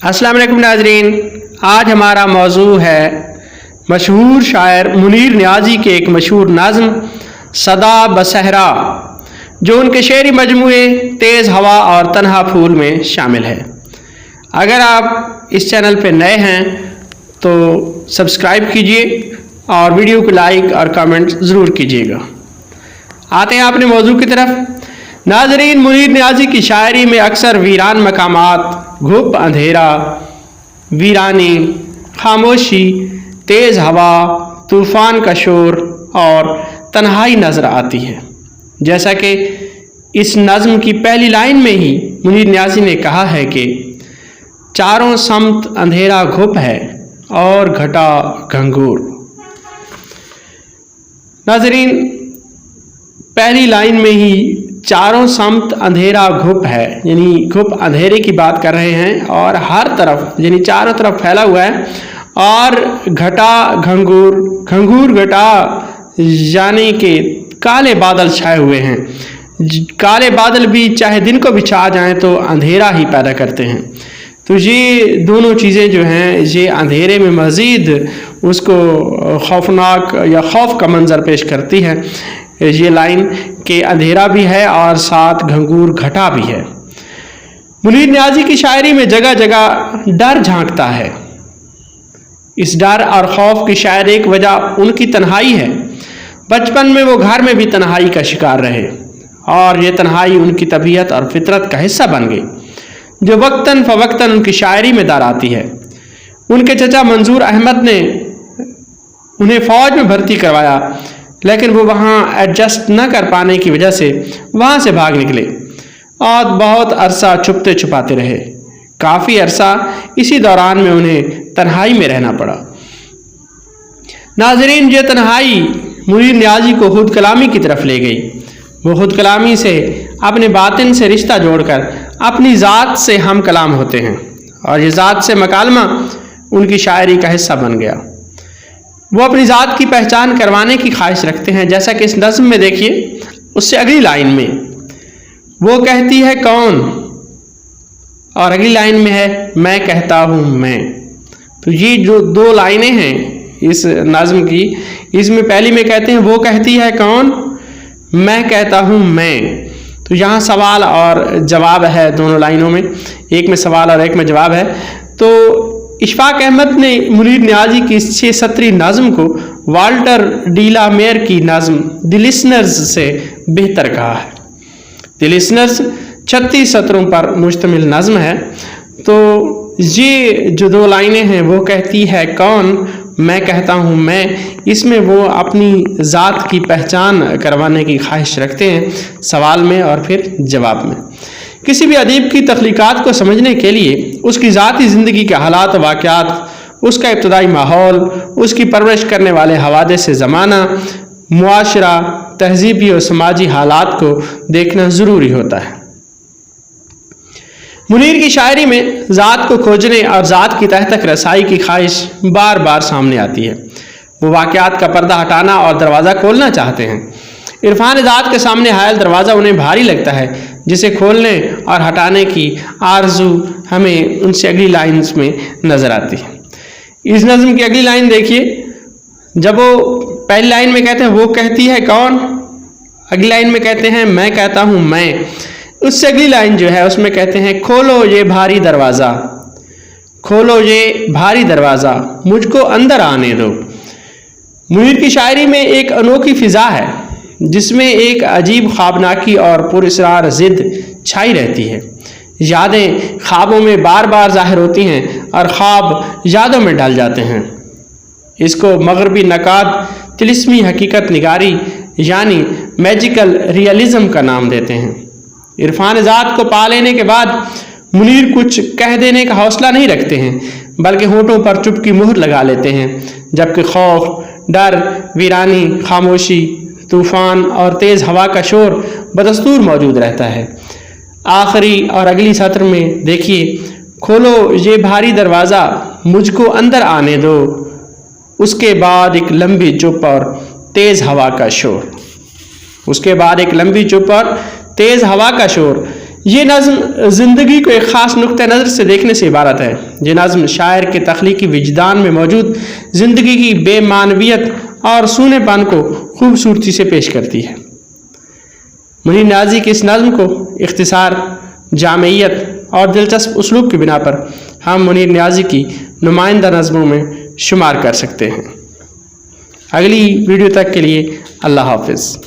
अस्सलाम वालेकुम नाजरीन, आज हमारा मौजू है मशहूर शायर मुनीर नियाज़ी के एक मशहूर नज़्म सदा बसहरा, जो उनके शेरी मजमूए तेज़ हवा और तन्हा फूल में शामिल है। अगर आप इस चैनल पर नए हैं तो सब्सक्राइब कीजिए और वीडियो को लाइक और कमेंट ज़रूर कीजिएगा। आते हैं अपने मौजू की तरफ। नाजरीन, मुनीर नियाज़ी की शायरी में अक्सर वीरान मकामात, घुप अंधेरा, वीरानी, खामोशी, तेज़ हवा, तूफ़ान का शोर और तन्हाई नज़र आती है। जैसा कि इस नज़्म की पहली लाइन में ही मुनीर नियाज़ी ने कहा है कि चारों समत अंधेरा घुप है और घटा घंघूर। नाजरीन, पहली लाइन में ही चारों समत अंधेरा घुप है, यानी घुप अंधेरे की बात कर रहे हैं और हर तरफ यानी चारों तरफ फैला हुआ है। और घटा घंघूर, घंघूर घटा यानी कि काले बादल छाए हुए हैं। काले बादल भी चाहे दिन को भी छा जाएं तो अंधेरा ही पैदा करते हैं। तो ये दोनों चीज़ें जो हैं ये अंधेरे में मज़ीद उसको खौफनाक या खौफ का मंजर पेश करती है। ये लाइन के अंधेरा भी है और साथ घंघूर घटा भी है। मुनीर नियाज़ी की शायरी में जगह जगह डर झांकता है। इस डर और खौफ की शायद एक वजह उनकी तन्हाई है। बचपन में वो घर में भी तन्हाई का शिकार रहे और ये तन्हाई उनकी तबीयत और फितरत का हिस्सा बन गई, जो वक्तन फ़वक्तन उनकी शायरी में दर आती है। उनके चचा मंजूर अहमद ने उन्हें फ़ौज में भर्ती करवाया, लेकिन वो वहाँ एडजस्ट न कर पाने की वजह से वहाँ से भाग निकले और बहुत अरसा छुपते छुपाते रहे। काफ़ी अरसा इसी दौरान में उन्हें तन्हाई में रहना पड़ा। नाजरीन, ये तन्हाई मुनीर नियाज़ी को खुद कलामी की तरफ ले गई। वो खुद कलामी से अपने बातिन से रिश्ता जोड़कर अपनी ज़ात से हम कलाम होते हैं और ये ज़ात से मकालमा उनकी शायरी का हिस्सा बन गया। वो अपनी ज़ात की पहचान करवाने की ख्वाहिश रखते हैं, जैसा कि इस नज़्म में देखिए। उससे अगली लाइन में वो कहती है कौन, और अगली लाइन में है मैं कहता हूँ मैं। तो ये जो दो लाइनें हैं इस नज़्म की, इसमें पहली में कहते हैं वो कहती है कौन, मैं कहता हूँ मैं। तो यहाँ सवाल और जवाब है दोनों लाइनों में, एक में सवाल और एक में जवाब है। तो इशफाक अहमद ने मुनीर नियाज़ी की इस 6 सतरी नज़्म को वाल्टर डी ला मेयर की नज़्म द लिसनर्स से बेहतर कहा है। द लिसनर्स 36 सतरों पर मुश्तमिल नज़्म है। तो ये जो दो लाइनें हैं वो कहती है कौन, मैं कहता हूँ मैं, इसमें वो अपनी ज़ात की पहचान करवाने की ख्वाहिश रखते हैं सवाल में और फिर जवाब में। किसी भी अदीब की तख्लीक़ात को समझने के लिए उसकी ज़ाती ज़िंदगी के हालात वाक़यात, उसका इब्तदाई माहौल, उसकी परवरिश करने वाले हवादिस से ज़माना, मुआशरा, तहज़ीबी और समाजी हालात को देखना ज़रूरी होता है। मुनीर की शायरी में ज़ात को खोजने और ज़ात की तह तक रसाई की ख्वाहिश बार बार सामने आती है। वो वाक़यात का पर्दा हटाना और दरवाज़ा खोलना चाहते हैं। इरफान ज़ात के सामने हायल दरवाज़ा उन्हें भारी लगता है, जिसे खोलने और हटाने की आरज़ू हमें उनसे अगली लाइन्स में नज़र आती है। इस नज़्म की अगली लाइन देखिए। जब वो पहली लाइन में कहते हैं वो कहती है कौन, अगली लाइन में कहते हैं मैं कहता हूँ मैं, उससे अगली लाइन जो है उसमें कहते हैं खोलो ये भारी दरवाज़ा, खोलो ये भारी दरवाज़ा, मुझको अंदर आने दो। मुनीर की शायरी में एक अनोखी फ़िज़ा है जिसमें एक अजीब ख्वाबनाकी और पुरअसरार ज़िद छाई रहती है। यादें ख्वाबों में बार बार ज़ाहिर होती हैं और ख्वाब यादों में ढल जाते हैं। इसको मगरबी नकाद तिलिस्मी हकीकत निगारी यानी मैजिकल रियलिज़म का नाम देते हैं। इरफान ज़ात को पा लेने के बाद मुनीर कुछ कह देने का हौसला नहीं रखते हैं, बल्कि होठों पर चुप की मुहर लगा लेते हैं, जबकि खौफ, डर, वीरानी, खामोशी, तूफ़ान और तेज़ हवा का शोर बदस्तूर मौजूद रहता है। आखिरी और अगली सत्र में देखिए, खोलो ये भारी दरवाज़ा, मुझको अंदर आने दो, उसके बाद एक लंबी चुप और तेज़ हवा का शोर, उसके बाद एक लंबी चुप और तेज़ हवा का शोर। یہ نظم زندگی کو ایک خاص نقطہ نظر سے دیکھنے سے عبارت ہے۔ یہ نظم شاعر کے تخلیقی وجدان میں موجود زندگی کی بے معنویت اور سونے پن کو خوبصورتی سے پیش کرتی ہے۔ منیر نیازی کی اس نظم کو اختصار، جامعیت اور دلچسپ اسلوب کی بنا پر ہم منیر نیازی کی نمائندہ نظموں میں شمار کر سکتے ہیں۔ اگلی ویڈیو تک کے لیے اللہ حافظ۔